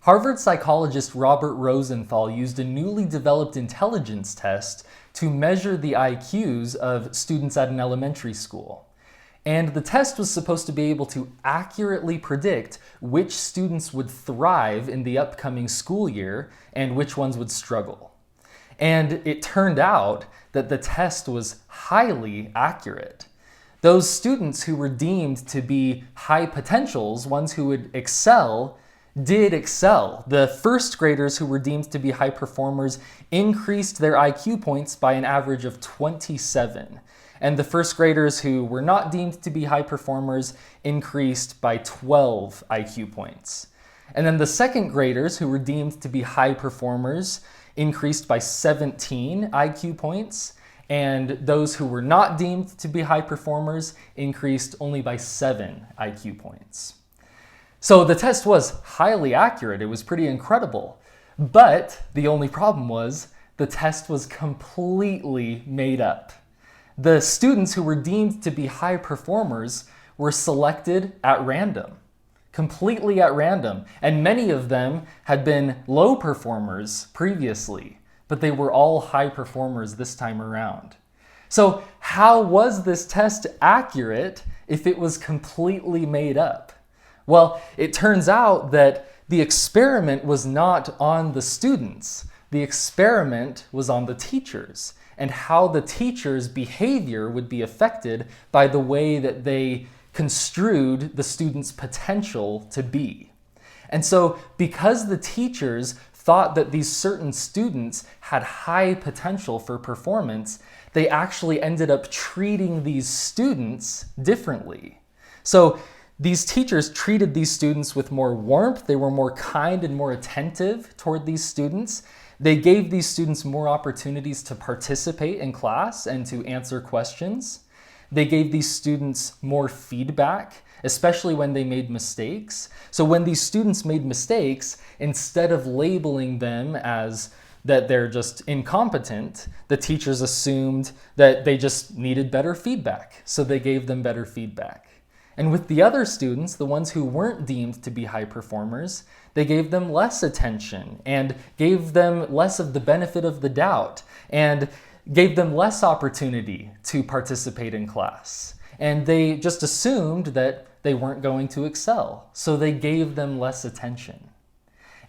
Harvard psychologist Robert Rosenthal used a newly developed intelligence test to measure the IQs of students at an elementary school. And the test was supposed to be able to accurately predict which students would thrive in the upcoming school year and which ones would struggle. And it turned out that the test was highly accurate. Those students who were deemed to be high potentials, ones who would excel, did excel. The first graders who were deemed to be high performers increased their IQ points by an average of 27. And the first graders who were not deemed to be high performers increased by 12 IQ points. And then the second graders who were deemed to be high performers increased by 17 IQ points. And those who were not deemed to be high performers increased only by 7 IQ points. So the test was highly accurate. It was pretty incredible. But the only problem was the test was completely made up. The students who were deemed to be high performers were selected at random, completely at random. And many of them had been low performers previously, but they were all high performers this time around. So how was this test accurate if it was completely made up? Well, it turns out that the experiment was not on the students. The experiment was on the teachers and how the teachers' behavior would be affected by the way that they construed the students' potential to be. And so because the teachers thought that these certain students had high potential for performance, they actually ended up treating these students differently. So these teachers treated these students with more warmth. They were more kind and more attentive toward these students. They gave these students more opportunities to participate in class and to answer questions. They gave these students more feedback, especially when they made mistakes. So when these students made mistakes, instead of labeling them as that they're just incompetent, the teachers assumed that they just needed better feedback. So they gave them better feedback. And with the other students, the ones who weren't deemed to be high performers, they gave them less attention and gave them less of the benefit of the doubt and gave them less opportunity to participate in class. And they just assumed that they weren't going to excel, so they gave them less attention.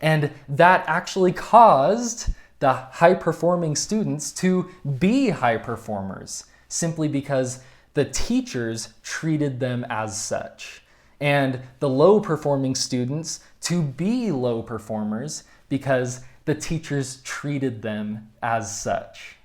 And that actually caused the high-performing students to be high performers, simply because the teachers treated them as such, and the low-performing students to be low performers because the teachers treated them as such.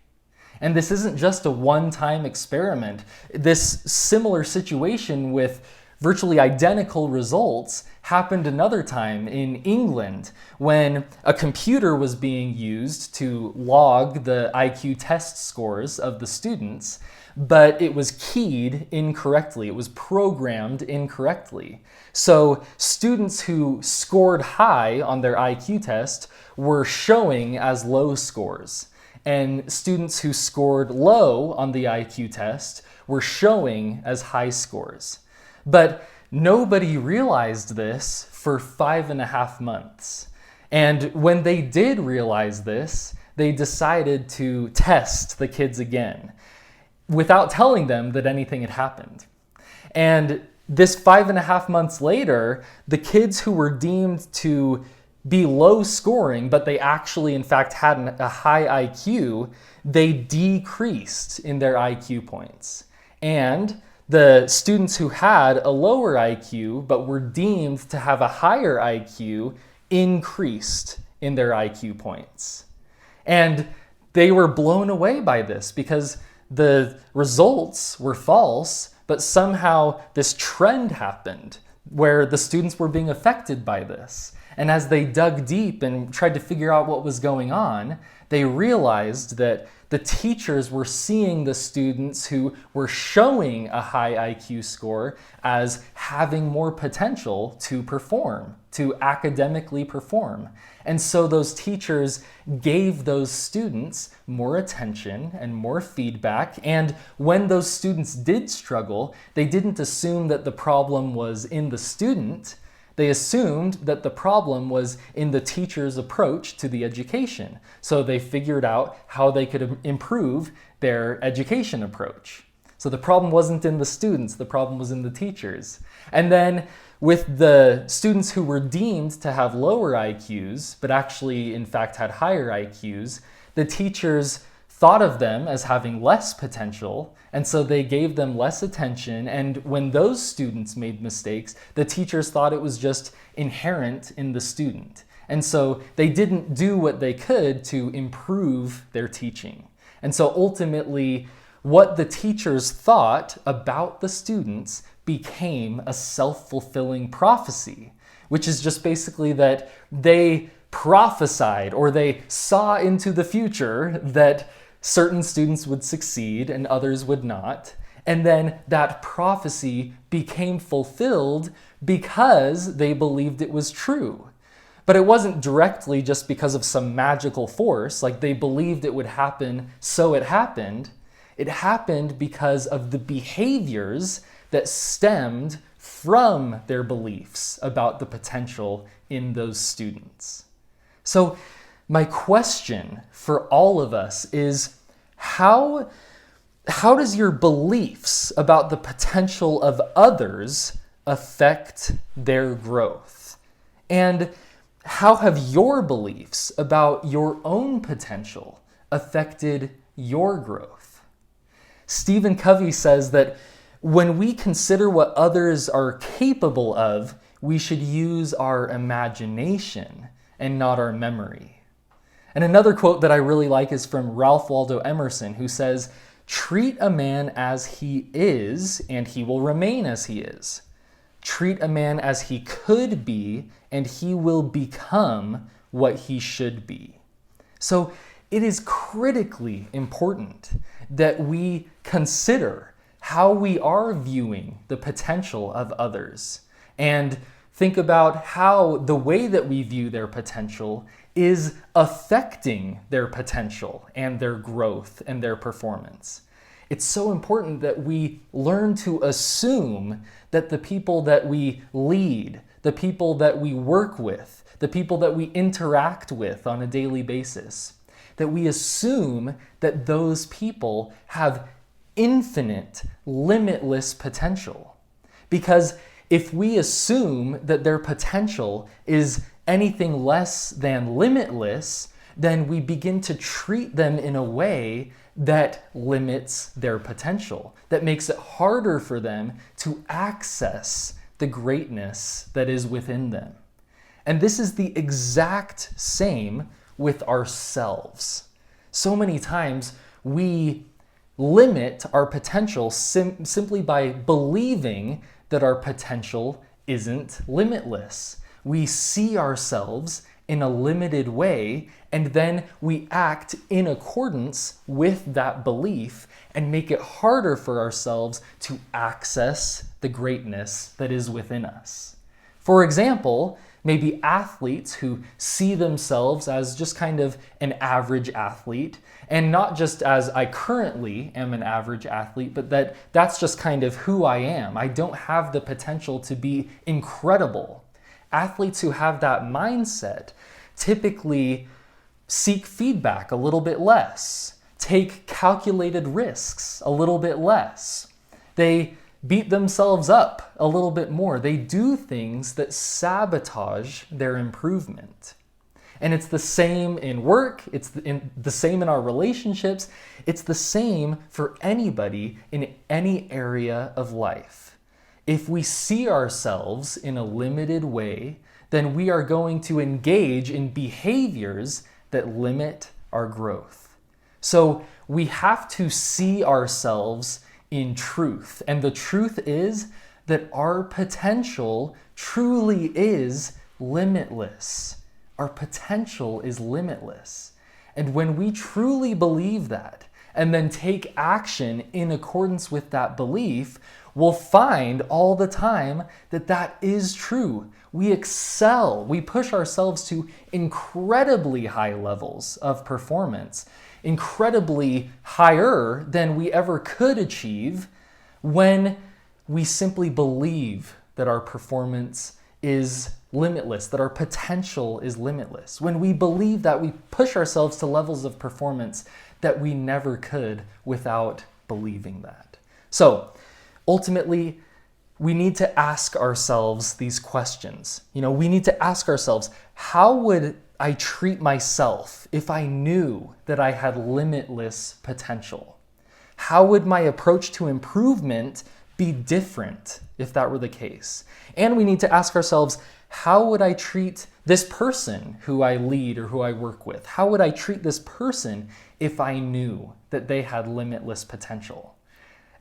And this isn't just a one-time experiment. This similar situation with virtually identical results happened another time in England when a computer was being used to log the IQ test scores of the students, but it was keyed incorrectly. It was programmed incorrectly. So students who scored high on their IQ test were showing as low scores, and students who scored low on the IQ test were showing as high scores. But nobody realized this for 5.5 months. And when they did realize this, they decided to test the kids again without telling them that anything had happened. And this 5.5 months later, the kids who were deemed to be low scoring, but they actually in fact had a high IQ, they decreased in their IQ points. And the students who had a lower IQ but were deemed to have a higher IQ increased in their IQ points. And they were blown away by this because the results were false, but somehow this trend happened where the students were being affected by this. And as they dug deep and tried to figure out what was going on, they realized that the teachers were seeing the students who were showing a high IQ score as having more potential to perform, to academically perform. And so those teachers gave those students more attention and more feedback. And when those students did struggle, they didn't assume that the problem was in the student. They assumed that the problem was in the teacher's approach to the education. So they figured out how they could improve their education approach. So the problem wasn't in the students, the problem was in the teachers. And then with the students who were deemed to have lower IQs, but actually in fact had higher IQs, the teachers thought of them as having less potential, and so they gave them less attention. And when those students made mistakes, the teachers thought it was just inherent in the student. And so they didn't do what they could to improve their teaching. And so ultimately, what the teachers thought about the students became a self-fulfilling prophecy, which is just basically that they prophesied or they saw into the future that certain students would succeed and others would not. And then that prophecy became fulfilled because they believed it was true. But it wasn't directly just because of some magical force, like they believed it would happen, so it happened. It happened because of the behaviors that stemmed from their beliefs about the potential in those students. So my question for all of us is, how does your beliefs about the potential of others affect their growth? And how have your beliefs about your own potential affected your growth? Stephen Covey says that when we consider what others are capable of, we should use our imagination and not our memory. And another quote that I really like is from Ralph Waldo Emerson, who says, "Treat a man as he is, and he will remain as he is. Treat a man as he could be, and he will become what he should be." So it is critically important that we consider how we are viewing the potential of others and think about how the way that we view their potential is affecting their potential and their growth and their performance. It's so important that we learn to assume that the people that we lead, the people that we work with, the people that we interact with on a daily basis, that we assume that those people have infinite, limitless potential. Because if we assume that their potential is anything less than limitless, then we begin to treat them in a way that limits their potential, that makes it harder for them to access the greatness that is within them. And this is the exact same with ourselves. So many times we limit our potential simply by believing that our potential isn't limitless. We see ourselves in a limited way, and then we act in accordance with that belief and make it harder for ourselves to access the greatness that is within us. For example, maybe athletes who see themselves as just kind of an average athlete, and not just as I currently am an average athlete, but that's just kind of who I am. I don't have the potential to be incredible. Athletes who have that mindset typically seek feedback a little bit less, take calculated risks a little bit less. They beat themselves up a little bit more. They do things that sabotage their improvement. And it's the same in work, it's the same in our relationships, it's the same for anybody in any area of life. If we see ourselves in a limited way, then we are going to engage in behaviors that limit our growth. So we have to see ourselves in truth. And the truth is that our potential truly is limitless. Our potential is limitless. And when we truly believe that and then take action in accordance with that belief, we'll find all the time that that is true. We excel. We push ourselves to incredibly high levels of performance, incredibly higher than we ever could achieve when we simply believe that our performance is limitless, that our potential is limitless, when we believe that we push ourselves to levels of performance that we never could without believing that. So ultimately, we need to ask ourselves these questions. We need to ask ourselves, how would I treat myself if I knew that I had limitless potential? How would my approach to improvement be different if that were the case? And we need to ask ourselves, how would I treat this person who I lead or who I work with? How would I treat this person if I knew that they had limitless potential?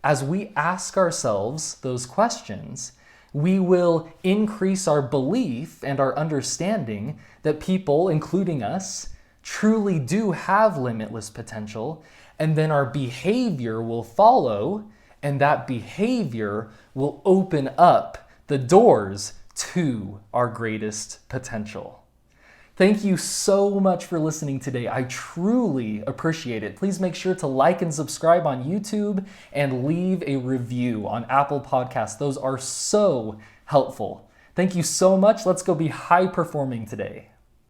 As we ask ourselves those questions, we will increase our belief and our understanding that people, including us, truly do have limitless potential, and then our behavior will follow, and that behavior will open up the doors to our greatest potential. Thank you so much for listening today. I truly appreciate it. Please make sure to like and subscribe on YouTube and leave a review on Apple Podcasts. Those are so helpful. Thank you so much. Let's go be high performing today.